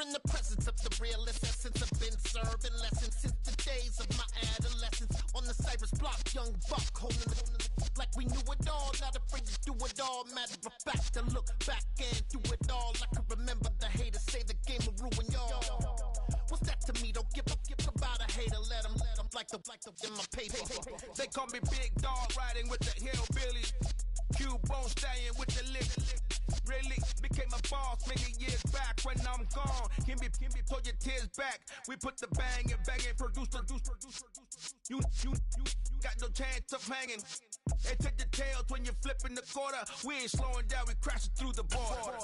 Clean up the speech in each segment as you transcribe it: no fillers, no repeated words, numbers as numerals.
in the presence of the realest essence. I've been serving lessons since the days of my adolescence. On the Cypress block, young buck holding it like we knew it all. Not afraid to do it all. Matter of fact, to look back and do it all. I can remember the haters say the game will ruin y'all. What's that to me? Don't give about a hater. Let them like the in my paper. They call me Big Dog, riding with the hillbillies. Cubone staying with the lick. Really became a boss many years back. When I'm gone, can be pull your tears back. We put the bang and produce. You got no chance of hanging. They take the tails when you're flipping the quarter. We ain't slowing down, we crashing through the border.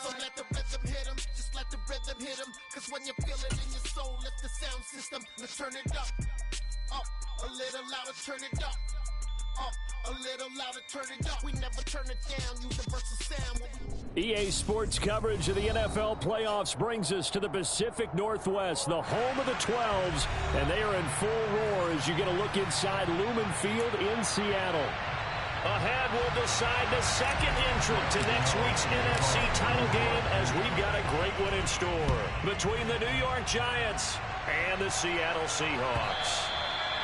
So let the rhythm hit him, just let the rhythm hit him. Cause when you feel it in your soul, let the sound system, now turn it up, a little louder, turn it up, a little louder, turn it up. We never turn it down, universal sound. EA Sports coverage of the NFL playoffs brings us to the Pacific Northwest, the home of the 12s, and they are in full roar as you get a look inside Lumen Field in Seattle. Ahead will decide the second entrant to next week's NFC title game as we've got a great one in store between the New York Giants and the Seattle Seahawks.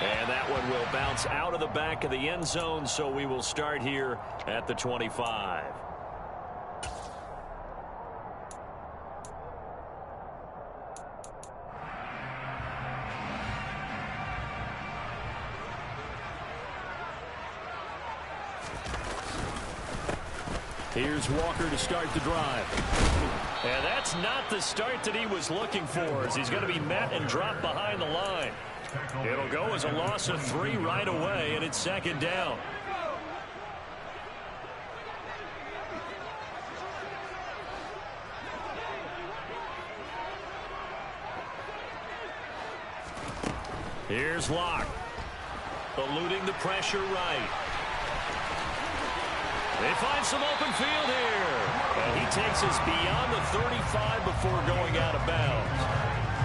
And that one will bounce out of the back of the end zone, so we will start here at the 25. Here's Walker to start the drive. And that's not the start that he was looking for, as he's going to be met and dropped behind the line. It'll go as a loss of 3 right away, and it's second down. Here's Locke. Eluding the pressure right. They find some open field here. And he takes us beyond the 35 before going out of bounds.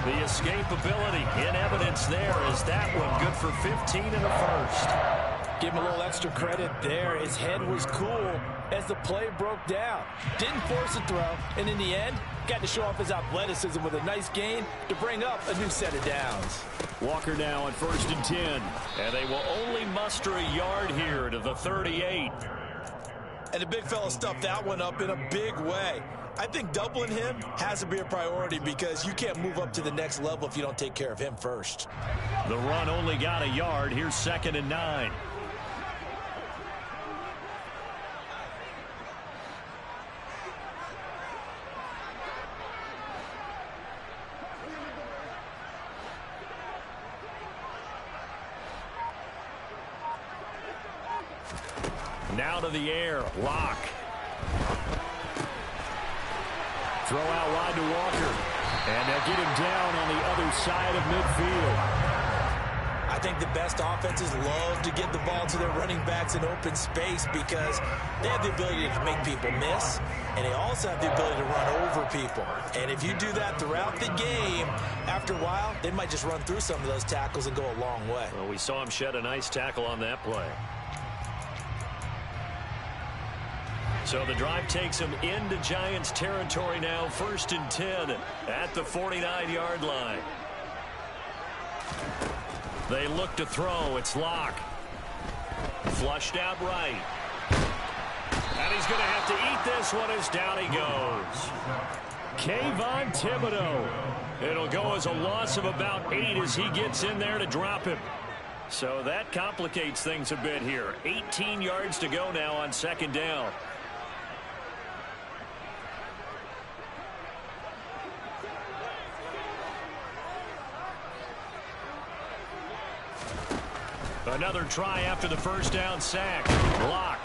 The escapability in evidence there as that one good for 15 and a first. Give him a little extra credit there. His head was cool as the play broke down. Didn't force a throw, and in the end, got to show off his athleticism with a nice gain to bring up a new set of downs. Walker now on 1st and 10. And they will only muster a yard here to the 38. And the big fella stuffed that one up in a big way. I think doubling him has to be a priority because you can't move up to the next level if you don't take care of him first. The run only got a yard. Here's 2nd and 9. Now to the air, Locke. Throw out wide to Walker. And they'll get him down on the other side of midfield. I think the best offenses love to get the ball to their running backs in open space because they have the ability to make people miss, and they also have the ability to run over people. And if you do that throughout the game, after a while, they might just run through some of those tackles and go a long way. Well, we saw him shed a nice tackle on that play. So the drive takes him into Giants territory now, 1st and 10 at the 49-yard line. They look to throw. It's Locke. Flushed out right. And he's going to have to eat this one as down he goes. Kayvon Thibodeaux. It'll go as a loss of about 8 as he gets in there to drop him. So that complicates things a bit here. 18 yards to go now on 2nd down. Another try after the first down sack. Locke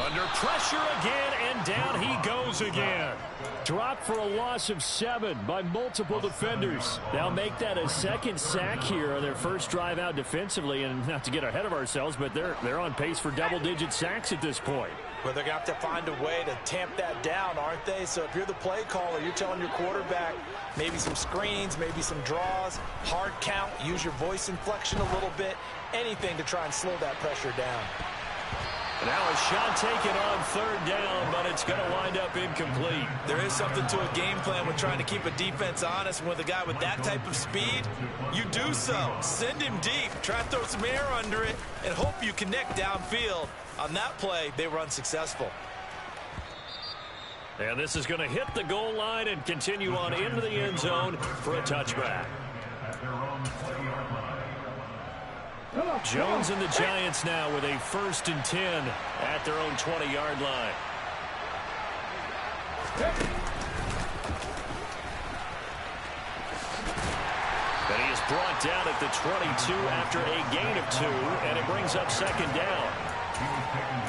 under pressure again, and down he goes again. Dropped for a loss of 7 by multiple defenders. They'll make that a 2nd sack here on their first drive out defensively, and not to get ahead of ourselves, but they're on pace for double-digit sacks at this point. Well, they're going to have to find a way to tamp that down, aren't they? So if you're the play caller, you're telling your quarterback maybe some screens, maybe some draws, hard count, use your voice inflection a little bit, anything to try and slow that pressure down. Now a shot taken on third down, but it's going to wind up incomplete. There is something to a game plan with trying to keep a defense honest. With a guy with that type of speed, you do so. Send him deep, try to throw some air under it, and hope you connect downfield. On that play, they were unsuccessful. And this is going to hit the goal line and continue on into the end zone for a touchback. Jones and the Giants now with a 1st and 10 at their own 20-yard line. And he is brought down at the 22 after a gain of 2, and it brings up 2nd down.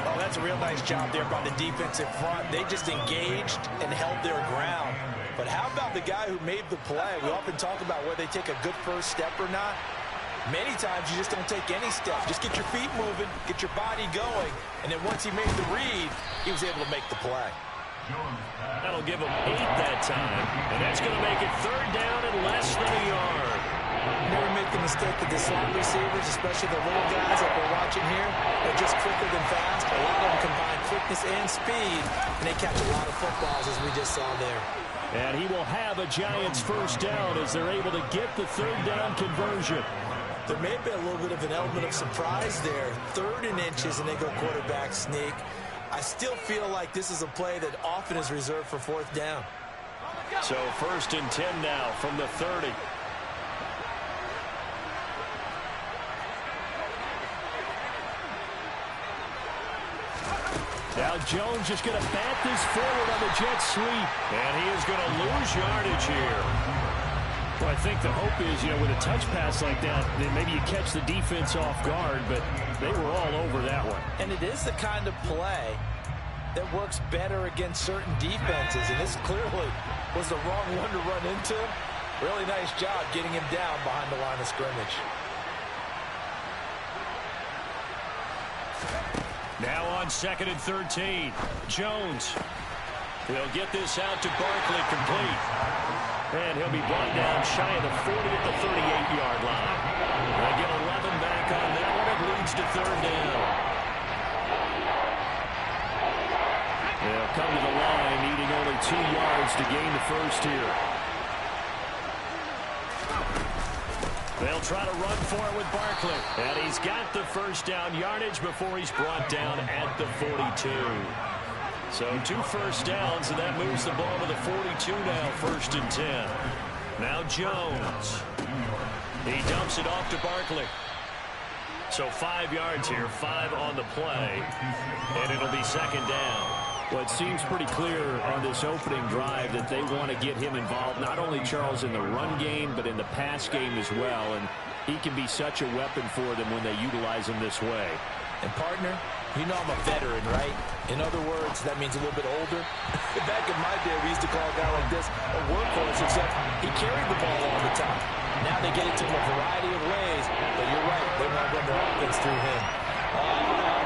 Oh, that's a real nice job there by the defensive front. They just engaged and held their ground. But how about the guy who made the play? We often talk about whether they take a good first step or not. Many times you just don't take any step. Just get your feet moving, get your body going, and then once he made the read, he was able to make the play. That'll give him 8 that time, and that's going to make it 3rd down and less than a yard. Never make the mistake that the slot receivers, especially the little guys like we're watching here, are just quicker than fast. A lot of them combine quickness and speed, and they catch a lot of footballs, as we just saw there. And he will have a Giants 1st down as they're able to get the 3rd down conversion. There may have been a little bit of an element of surprise there. 3rd and inches, and they go quarterback sneak. I still feel like this is a play that often is reserved for 4th down. So 1st and 10 now from the 30. Now Jones just going to bat this forward on the jet sweep, and he is going to lose yardage here. Well, I think the hope is, with a touch pass like that, then maybe you catch the defense off guard, but they were all over that one. And it is the kind of play that works better against certain defenses, and this clearly was the wrong one to run into. Really nice job getting him down behind the line of scrimmage. Now on 2nd and 13, Jones. He'll get this out to Barkley, complete. And he'll be brought down shy of the 40 at the 38-yard line. They get 11 back on that one. It leads to 3rd down. They'll come to the line, needing only 2 yards to gain the 1st here. They'll try to run for it with Barkley. And he's got the 1st down yardage before he's brought down at the 42. So 2 1st downs, and that moves the ball to the 42 now, 1st and 10. Now Jones. He dumps it off to Barkley. So 5 yards here, 5 on the play, and it'll be 2nd down. Well, it seems pretty clear on this opening drive that they want to get him involved, not only, Charles, in the run game, but in the pass game as well. And he can be such a weapon for them when they utilize him this way. And, partner, you know I'm a veteran, right? In other words, that means a little bit older. Back in my day, we used to call a guy like this a workhorse, except he carried the ball all the time. Now they get it to him a variety of ways, but you're right, they want to run their offense through him.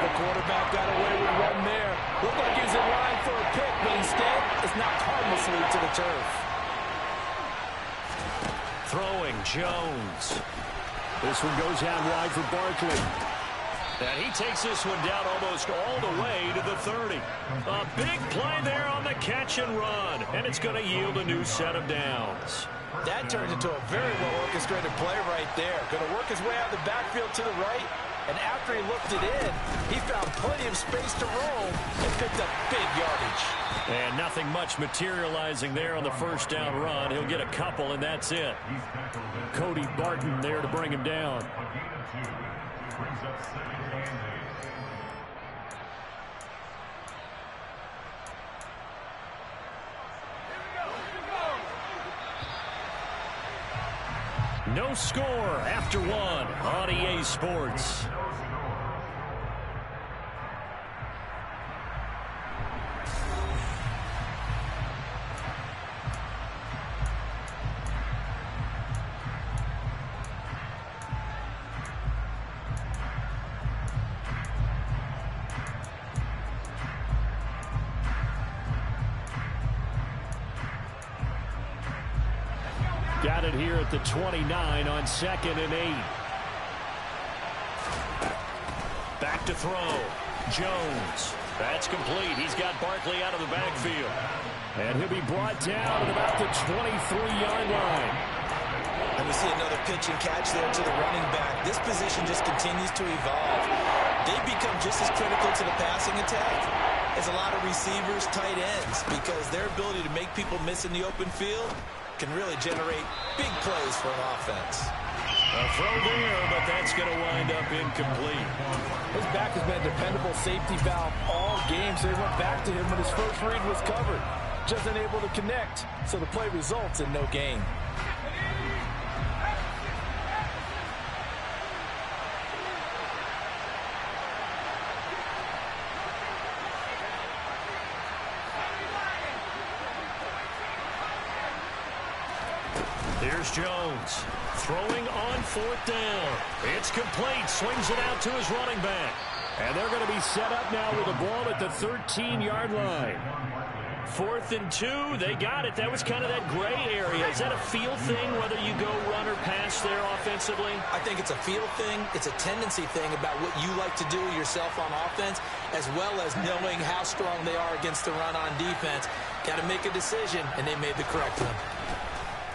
The quarterback got away with one there. Looked like he was in line for a pick, but instead it's knocked harmlessly to the turf. Throwing Jones. This one goes out wide for Barkley. And he takes this one down almost all the way to the 30. A big play there on the catch and run, and it's going to yield a new set of downs. That turns into a very well-orchestrated play right there. Going to work his way out of the backfield to the right. And after he looked it in, he found plenty of space to roam and picked up big yardage. And nothing much materializing there on the 1st down run. He'll get a couple, and that's it. Cody Barton there to bring him down. No score after 1 on EA Sports. Got it here at the 29 on 2nd and 8. Back to throw. Jones. That's complete. He's got Barkley out of the backfield. And he'll be brought down at about the 23-yard line. And we see another pitch and catch there to the running back. This position just continues to evolve. They become just as critical to the passing attack as a lot of receivers, tight ends, because their ability to make people miss in the open field can really generate big plays for an offense. A throw there, but that's going to wind up incomplete. His back has been a dependable safety valve all game, so he went back to him when his first read was covered. Just unable to connect, so the play results in no gain. Here's Jones. Throwing on 4th down. It's complete. Swings it out to his running back. And they're going to be set up now with the ball at the 13-yard line. 4th and 2. They got it. That was kind of that gray area. Is that a feel thing, whether you go run or pass there offensively? I think it's a feel thing. It's a tendency thing about what you like to do yourself on offense, as well as knowing how strong they are against the run on defense. Got to make a decision, and they made the correct one.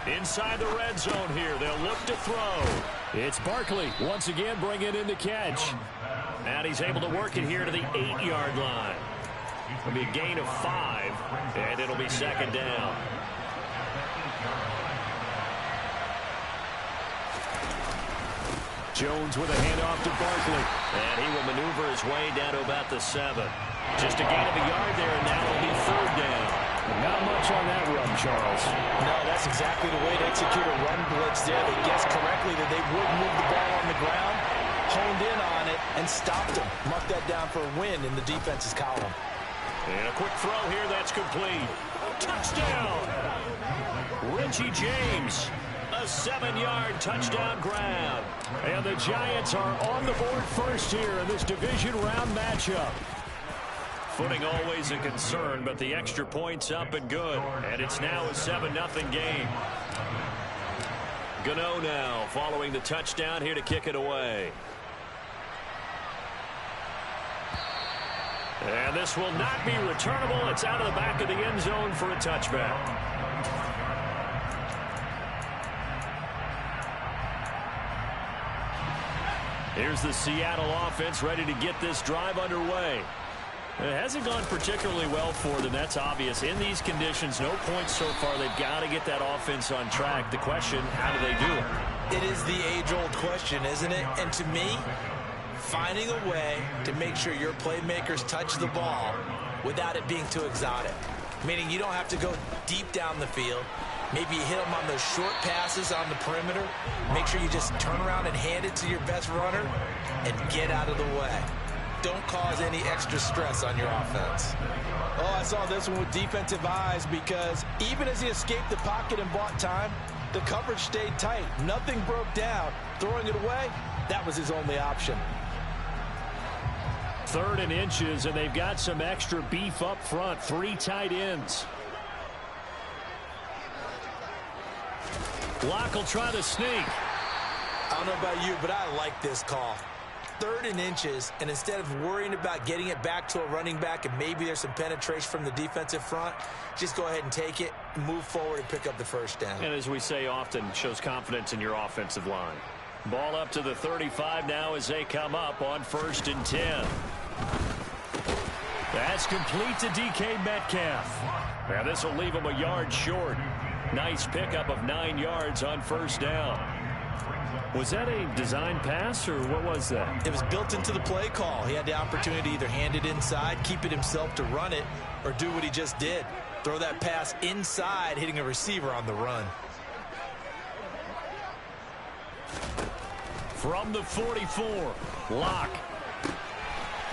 Inside the red zone here. They'll look to throw. It's Barkley once again bringing in the catch. And he's able to work it here to the 8-yard line. It'll be a gain of 5, and it'll be 2nd down. Jones with a handoff to Barkley. And he will maneuver his way down to about the 7. Just a gain of a yard there, and now it'll be 3rd down. Not much on that run, Charles. No, that's exactly the way to execute a run blitz there. They guessed correctly that they would move the ball on the ground, honed in on it, and stopped them. Marked that down for a win in the defense's column. And a quick throw here, that's complete. Touchdown! Richie James, a 7-yard touchdown grab. And the Giants are on the board first here in this division round matchup. Footing always a concern, but the extra point's up and good. And it's now a 7-0 game. Gano now following the touchdown here to kick it away. And this will not be returnable. It's out of the back of the end zone for a touchback. Here's the Seattle offense ready to get this drive underway. It hasn't gone particularly well for them. That's obvious. In these conditions, no points so far. They've got to get that offense on track. The question, how do they do it? It is the age-old question, isn't it? And to me, finding a way to make sure your playmakers touch the ball without it being too exotic. Meaning you don't have to go deep down the field. Maybe you hit them on those short passes on the perimeter. Make sure you just turn around and hand it to your best runner and get out of the way. Don't cause any extra stress on your offense. Oh, I saw this one with defensive eyes, because even as he escaped the pocket and bought time, the coverage stayed tight. Nothing broke down. Throwing it away, that was his only option. 3rd and inches, and they've got some extra beef up front. 3 tight ends. Locke will try to sneak. I don't know about you, but I like this call. 3rd and inches, and instead of worrying about getting it back to a running back and maybe there's some penetration from the defensive front, just go ahead and take it, move forward, and pick up the 1st down. And as we say often, shows confidence in your offensive line. Ball up to the 35 now as they come up on 1st and 10. That's complete to DK Metcalf. Now this will leave him a yard short. Nice pickup of 9 yards on 1st down. Was that a design pass, or what was that? It was built into the play call. He had the opportunity to either hand it inside, keep it himself to run it, or do what he just did. Throw that pass inside, hitting a receiver on the run. From the 44, Locke.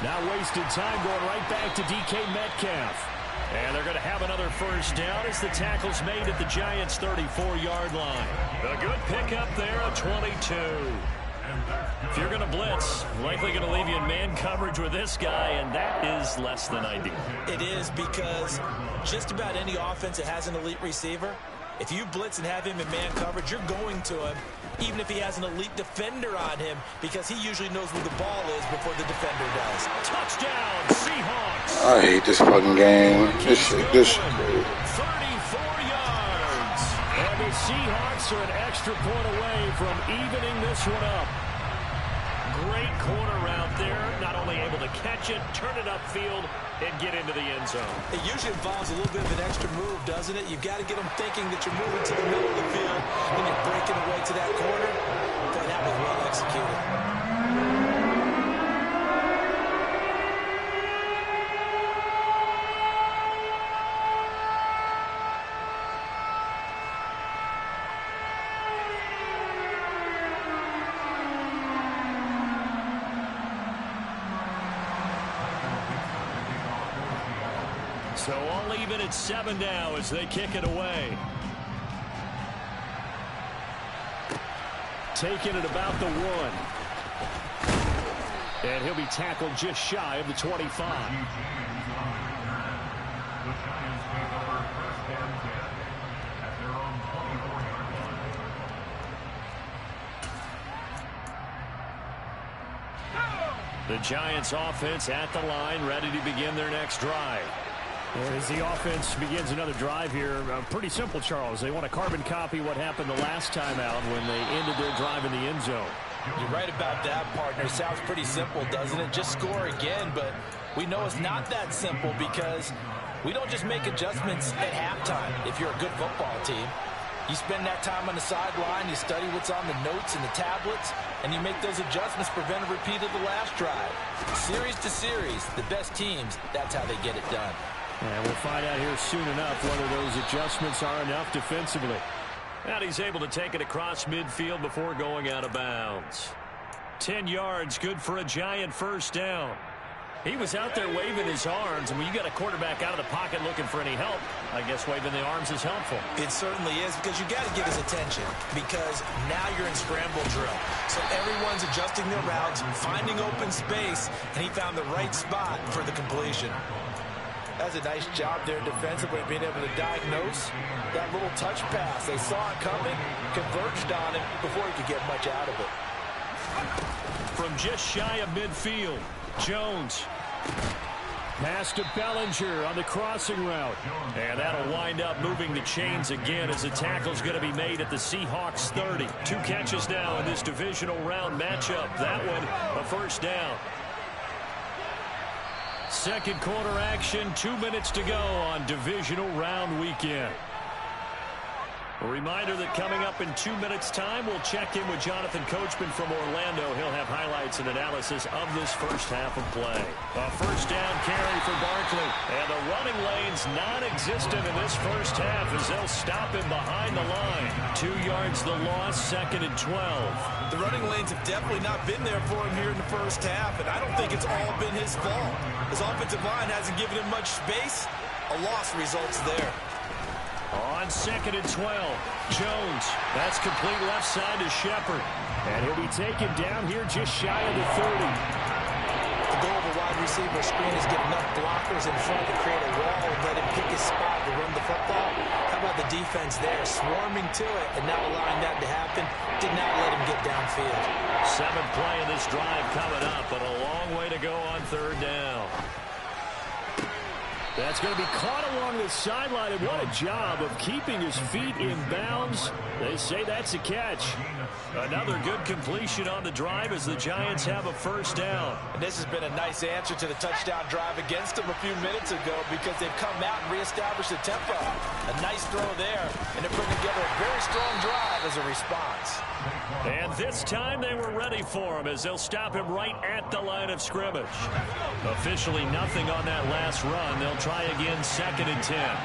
Now wasted time going right back to DK Metcalf. And they're going to have another 1st down as the tackle's made at the Giants' 34-yard line. A good pickup there, a 22. If you're going to blitz, likely going to leave you in man coverage with this guy, and that is less than ideal. It is, because just about any offense that has an elite receiver If you blitz and have him in man coverage, you're going to him, even if he has an elite defender on him, because he usually knows where the ball is before the defender does. Touchdown, Seahawks. I hate this fucking game. This shit. 34 yards. And the Seahawks are an extra point away from evening this one up. Great corner route there. Not only able to catch it, turn it upfield, and get into the end zone. It usually involves a little bit of an extra move, doesn't it? You've got to get them thinking that you're moving to the middle of the field, and you're breaking away to that corner. But that was well executed. So all even at 7 now as they kick it away. Taking it about the 1. And he'll be tackled just shy of the 25. The Giants offense at the line, ready to begin their next drive. As the offense begins another drive here, pretty simple, Charles. They want to carbon copy what happened the last time out when they ended their drive in the end zone. You're right about that, partner. Sounds pretty simple, doesn't it? Just score again, but we know it's not that simple because we don't just make adjustments at halftime if you're a good football team. You spend that time on the sideline, you study what's on the notes and the tablets, and you make those adjustments, prevent a repeat of the last drive. Series to series, the best teams, that's how they get it done. And we'll find out here soon enough whether those adjustments are enough defensively. And he's able to take it across midfield before going out of bounds. 10 yards, good for a Giant first down. He was out there waving his arms, and when you got a quarterback out of the pocket looking for any help, I guess waving the arms is helpful. It certainly is, because you got to give his attention, because now you're in scramble drill. So everyone's adjusting their routes, finding open space, and he found the right spot for the completion. That's a nice job there defensively, being able to diagnose that little touch pass. They saw it coming, converged on it before he could get much out of it. From just shy of midfield, Jones. Pass to Bellinger on the crossing route. And that'll wind up moving the chains again as the tackle's going to be made at the Seahawks 30. 2 catches now in this divisional round matchup. That one, a first down. Second quarter action, 2 minutes to go on divisional round weekend. A reminder that coming up in 2 minutes' time, we'll check in with Jonathan Coachman from Orlando. He'll have highlights and analysis of this first half of play. A first down carry for Barkley. And the running lane's non-existent in this first half as they'll stop him behind the line. 2 yards the loss, 2nd and 12. The running lanes have definitely not been there for him here in the first half, and I don't think it's all been his fault. His offensive line hasn't given him much space. A loss results there. On 2nd and 12, Jones. That's complete left side to Shepard. And he'll be taken down here just shy of the 30. The goal of a wide receiver screen is get enough blockers in front to create a wall and let him pick his spot to run the football. How about the defense there, swarming to it and not allowing that to happen? Did not let him get downfield. 7th play of this drive coming up, but a long way to go on 3rd down. That's going to be caught along the sideline, and what a job of keeping his feet in bounds. They say that's a catch. Another good completion on the drive as the Giants have a first down. And this has been a nice answer to the touchdown drive against them a few minutes ago because they've come out and reestablished the tempo. A nice throw there, and they're putting together a very strong drive as a response. And this time they were ready for him as they'll stop him right at the line of scrimmage. Officially nothing on that last run. They'll try again, 2nd and 10.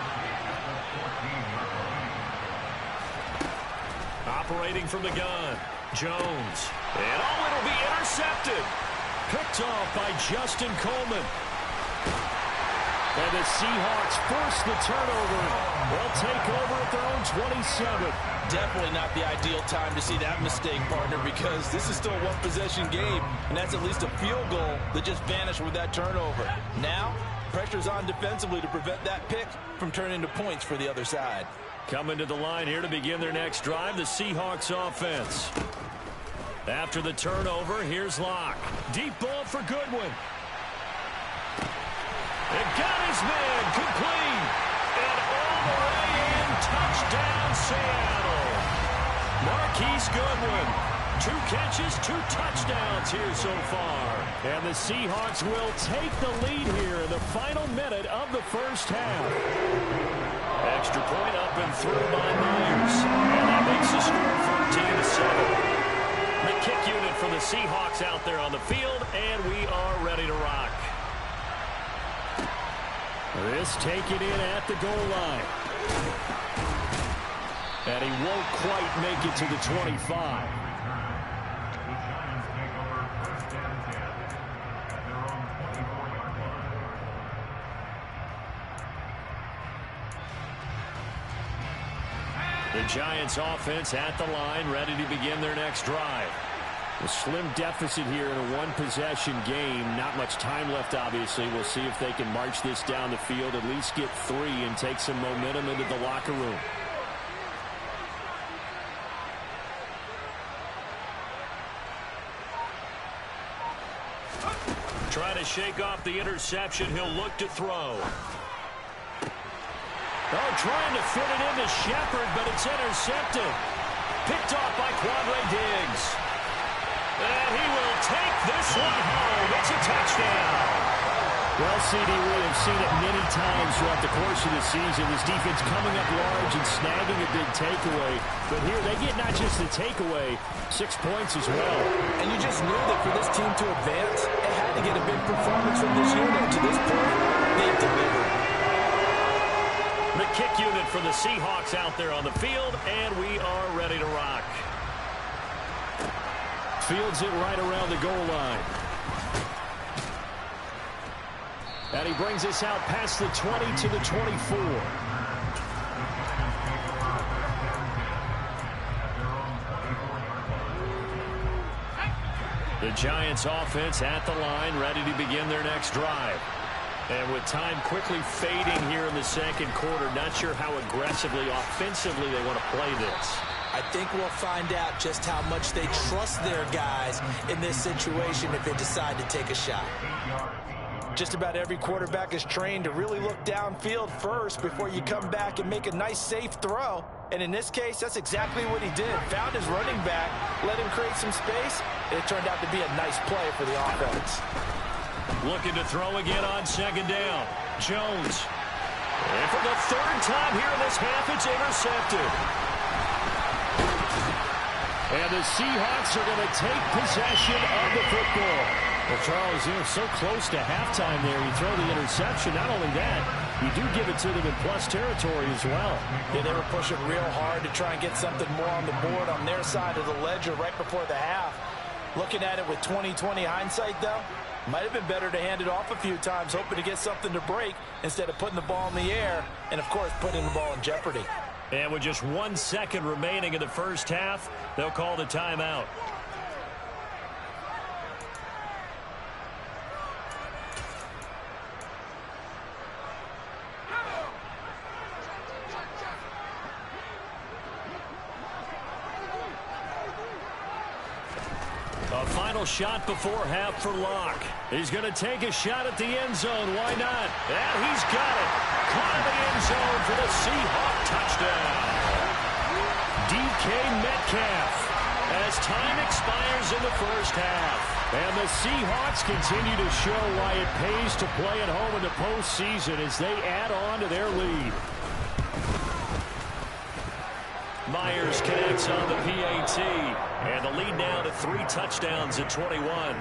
Operating from the gun, Jones. And it'll be intercepted. Picked off by Justin Coleman. And the Seahawks force the turnover. They'll take over at their own 27. Definitely not the ideal time to see that mistake, partner, because this is still a one-possession game, and that's at least a field goal that just vanished with that turnover. Now, pressure's on defensively to prevent that pick from turning into points for the other side. Coming to the line here to begin their next drive, the Seahawks offense. After the turnover, here's Locke. Deep ball for Goodwin. It got his man complete. And all the way in, touchdown Seattle. Marquise Goodwin. 2 catches, 2 touchdowns here so far. And the Seahawks will take the lead here in the final minute of the first half. Extra point up and through by Myers. And that makes the score 14-7. The kick unit for the Seahawks out there on the field, and we are ready to rock. This taken in at the goal line. And he won't quite make it to the 25. The Giants offense at the line, ready to begin their next drive. A slim deficit here in a one-possession game. Not much time left, obviously. We'll see if they can march this down the field, at least get 3, and take some momentum into the locker room. Trying to shake off the interception. He'll look to throw. Oh, trying to fit it into Shepard, but it's intercepted. Picked off by Quandre Diggs. And he will take this one home. It's a touchdown. Well, CD, we have seen it many times throughout the course of the season. This defense coming up large and snagging a big takeaway. But here they get not just the takeaway, 6 points as well. And you just knew that for this team to advance, it had to get a big performance from this unit. To this point, they've delivered. The kick unit for the Seahawks out there on the field, and we are ready to rock. Fields it right around the goal line. And he brings us out past the 20 to the 24. The Giants offense at the line, ready to begin their next drive. And with time quickly fading here in the second quarter, not sure how aggressively, offensively they want to play this. I think we'll find out just how much they trust their guys in this situation if they decide to take a shot. Just about every quarterback is trained to really look downfield first before you come back and make a nice, safe throw. And in this case, that's exactly what he did. Found his running back, let him create some space, and it turned out to be a nice play for the offense. Looking to throw again on second down. Jones. And for the 3rd time here in this half, it's intercepted. And the Seahawks are going to take possession of the football. Well, Charles, so close to halftime there. You throw the interception. Not only that, you do give it to them in plus territory as well. Yeah, they were pushing real hard to try and get something more on the board on their side of the ledger right before the half. Looking at it with 20/20 hindsight, though, might have been better to hand it off a few times, hoping to get something to break instead of putting the ball in the air and, of course, putting the ball in jeopardy. And with just 1 second remaining in the first half, they'll call the timeout. A final shot before half for Locke. He's going to take a shot at the end zone. Why not? And he's got it. Caught in the end zone for the Seahawk touchdown. DK Metcalf as time expires in the first half. And the Seahawks continue to show why it pays to play at home in the postseason as they add on to their lead. Myers connects on the PAT, and the lead now to 3 touchdowns at 21.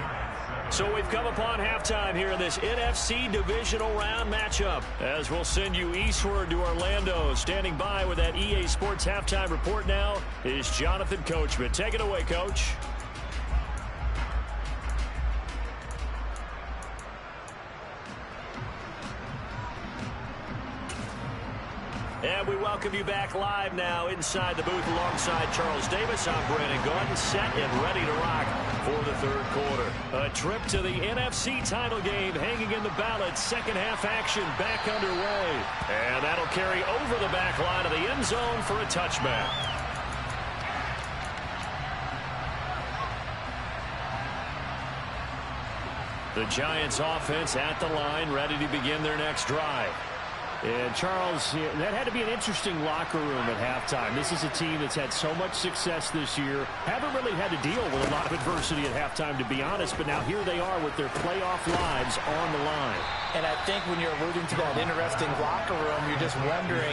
So we've come upon halftime here in this NFC divisional round matchup, as we'll send you eastward to Orlando. Standing by with that EA Sports halftime report now is Jonathan Coachman. Take it away, Coach. And we welcome you back live now inside the booth alongside Charles Davis. I'm Brandon Gaudin, set and ready to rock for the third quarter. A trip to the NFC title game hanging in the balance. Second half action back underway. And that'll carry over the back line of the end end zone for a touchback. The Giants offense at the line, ready to begin their next drive. And Charles, that had to be an interesting locker room at halftime. This is a team that's had so much success this year. Haven't really had to deal with a lot of adversity at halftime, to be honest. But now here they are with their playoff lives on the line. And I think when you're alluding to that interesting locker room, you're just wondering,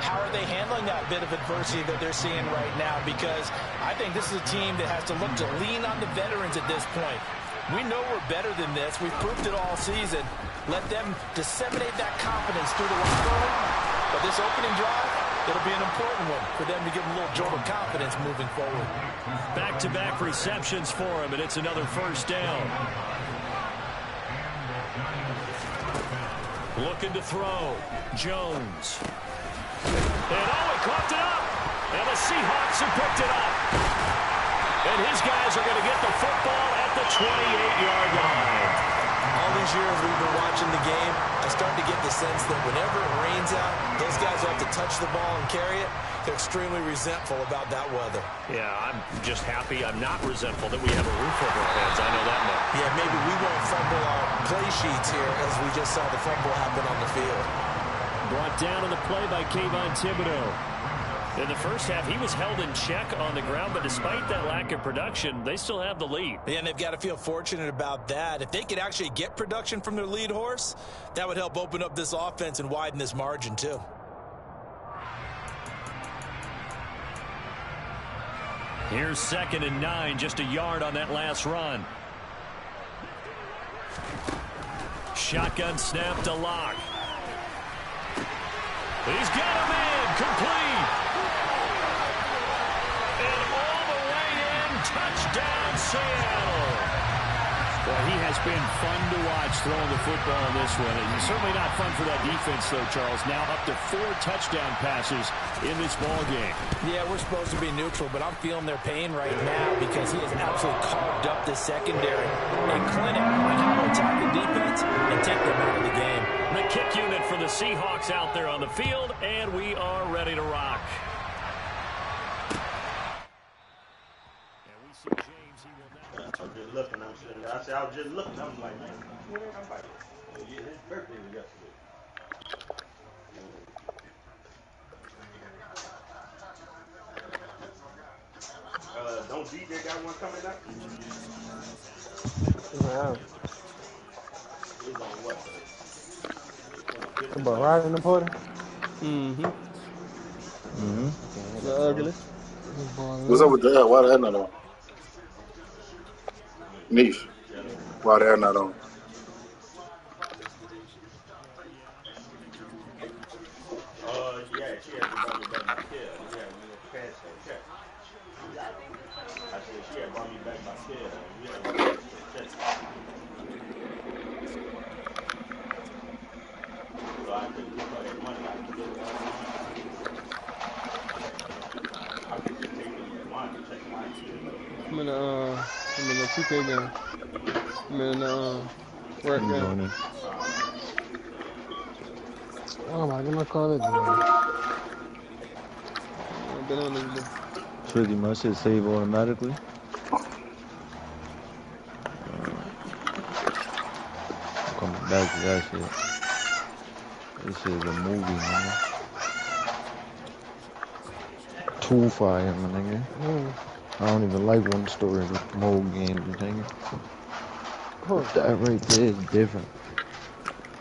how are they handling that bit of adversity that they're seeing right now? Because I think this is a team that has to look to lean on the veterans at this point. We know we're better than this. We've proved it all season. Let them disseminate that confidence through the locker room. But this opening drive, it'll be an important one for them to give them a little jolt of confidence moving forward. Back-to-back receptions for him, and it's another first down. Looking to throw. Jones. And he coughed it up. And the Seahawks have picked it up. And his guys are going to get the football at the 28-yard line. All these years we've been watching the game, I start to get the sense that whenever it rains out, those guys have to touch the ball and carry it. They're extremely resentful about that weather. Yeah, I'm just happy I'm not resentful that we have a roof over our heads. I know that much. Yeah, maybe we won't fumble our play sheets here as we just saw the fumble happen on the field. Brought down on the play by Kayvon Thibodeau. In the first half, he was held in check on the ground, but despite that lack of production, they still have the lead. Yeah, and they've got to feel fortunate about that. If they could actually get production from their lead horse, that would help open up this offense and widen this margin, too. Here's 2nd and 9, just a yard on that last run. Shotgun snap to Locke. He's got him in, complete. And all the way in, touchdown Seattle. Well, he has been fun to watch throwing the football in this one. And certainly not fun for that defense, though, Charles. Now up to 4 touchdown passes in this ball game. Yeah, we're supposed to be neutral, but I'm feeling their pain right now because he has absolutely carved up the secondary. A clinic on how to attack the defense and take them out of the game. The kick unit for the Seahawks out there on the field, and we are ready to rock. I was just looking, I'm sitting there. I said, I was just looking. I was like, man, I'm like, yeah, his birthday was yesterday. Don't DJ got one coming up? Wow. He's on what? About riding the porter? The ugly. What's up with that? Why the head not on? Neef. Why the head not on? Yeah, she had to brought me back my tail. Yeah, we went past that check. I said she had brought me back my tail. We had to go past that check. So I couldn't give her that money. I could give her that money. I could just take it money to check my tail. I'm in the 2K game. I'm in the work game. Oh my god, my car is I've been on this bit. Pretty much it save automatically. Coming back to that shit. This shit is a movie, man. Too fire, my nigga. I don't even like one story of the whole game, nigga. That right there is different.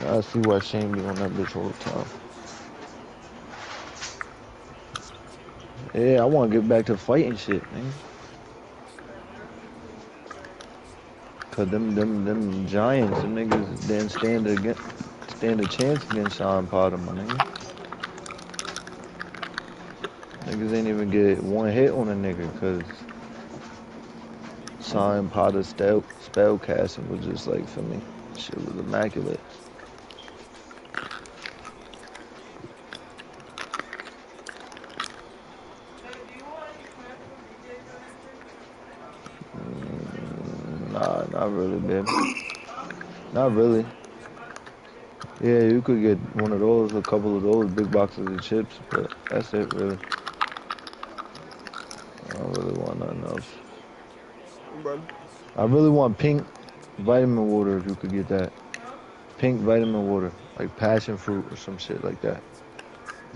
I see why Shane be on that bitch all the time. Yeah, I want to get back to fighting shit, man. Cause them Giants, them niggas didn't stand a chance against Sean Potter, my nigga. Niggas ain't even get one hit on a nigga, cause Sean Potter's spell casting was just like, for me, shit was immaculate. Nah, not really, baby. Not really. Yeah, you could get one of those, a couple of those big boxes of chips, but that's it, really. I don't really want nothing else. Brother. I really want pink vitamin water if you could get that. Pink vitamin water, like passion fruit or some shit like that.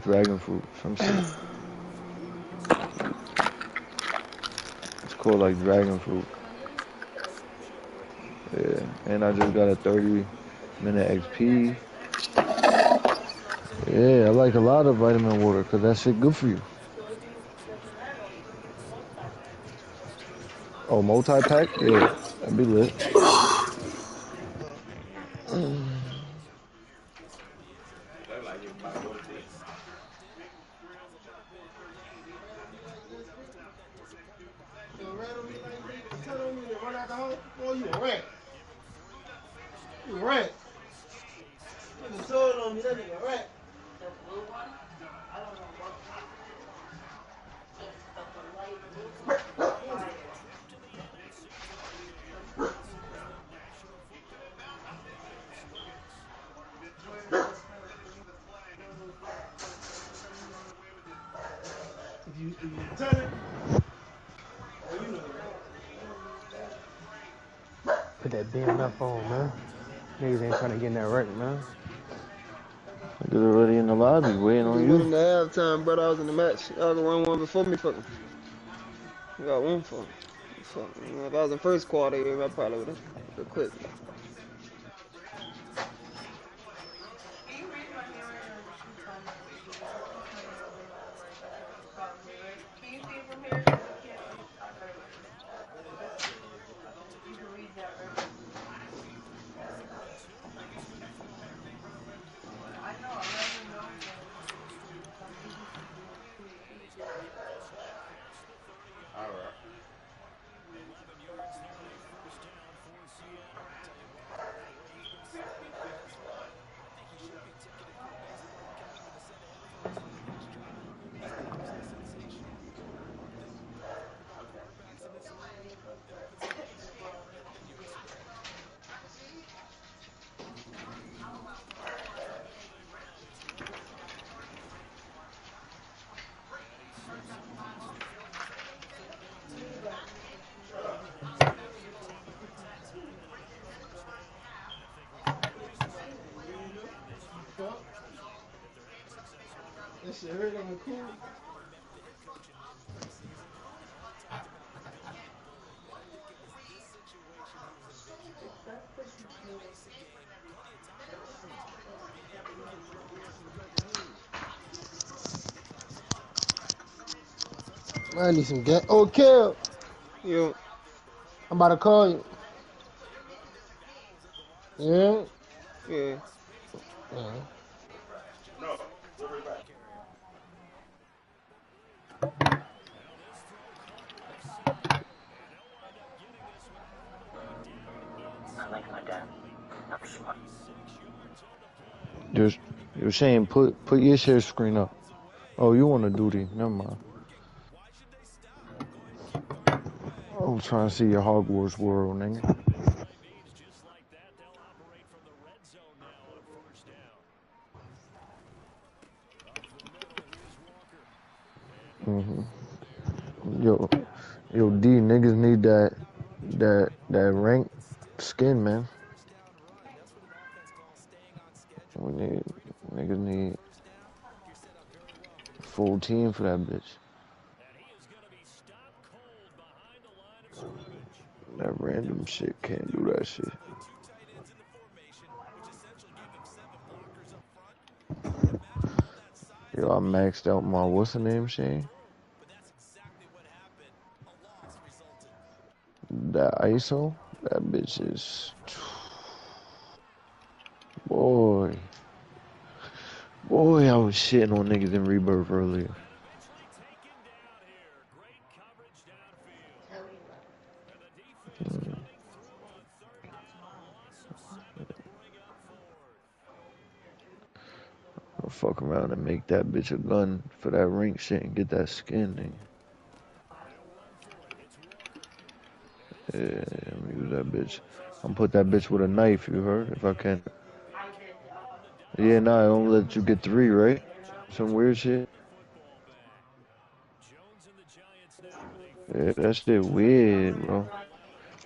Dragon fruit, some shit. It's called like dragon fruit. Yeah, and I just got a 30-minute XP. Yeah, I like a lot of vitamin water because that shit good for you. Oh, multi-pack? Yeah, that'd be lit. You a rat. You a rat. You told on me that nigga a rat. The blue one? I don't know what. If you tell it, oh, you know that. Put that BMF on, man. Niggas ain't trying to get in that wreck, man. Niggas already in the lobby waiting on you. In the halftime, brother. I was in the match. Y'all can run one before me, fucking. You got one for me. Fuck. If I was in first quarter, I probably would have quit. That shit hurt on the cool. I need some gas. Oh, Kill. Yo. I'm about to call you. Yeah? Yeah. No, we'll be back. I like my dad. I'm smart. You're saying put your share screen up. Oh, you want a duty? Never mind. I'm trying to see your Hogwarts world, nigga. Yo, D, niggas need that rank skin, man. Niggas need a full team for that bitch. That random shit can't do that shit. Yo, I maxed out my what's the name, Shane? That ISO, that bitch is boy, I was shitting on niggas in Rebirth earlier. I'll fuck around and make that bitch a gun for that rank shit and get that skin, nigga. Yeah, I'm gonna use that bitch. I'm gonna put that bitch with a knife, you heard? If I can. Yeah, nah, I don't let you get 3, right? Some weird shit. Yeah, that shit weird, bro.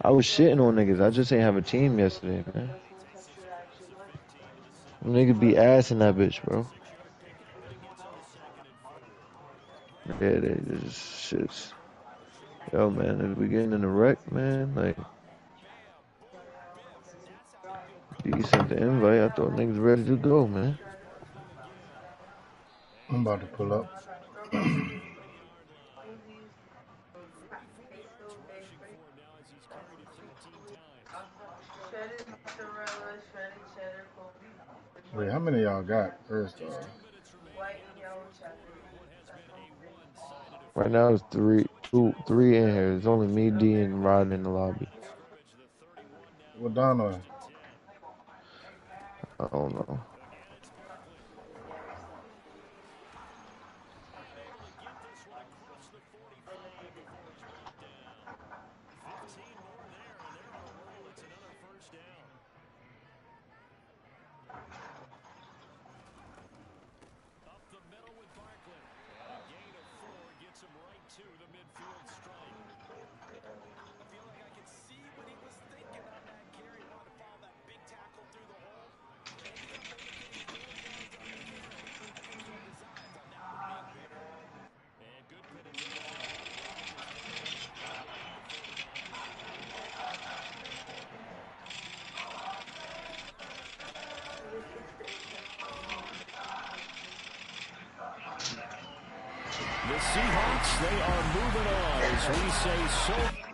I was shitting on niggas. I just ain't have a team yesterday, man. Niggas be ass in that bitch, bro. Yeah, they just shits. Yo, man, if we getting in the wreck, man, like, you sent the invite. I thought niggas ready to go, man. I'm about to pull up. Wait, how many of y'all got first off? Right now it's 3 in here. It's only me, D, and Rod in the lobby. What Donna? I don't know. The Seahawks, they are moving on as we say so.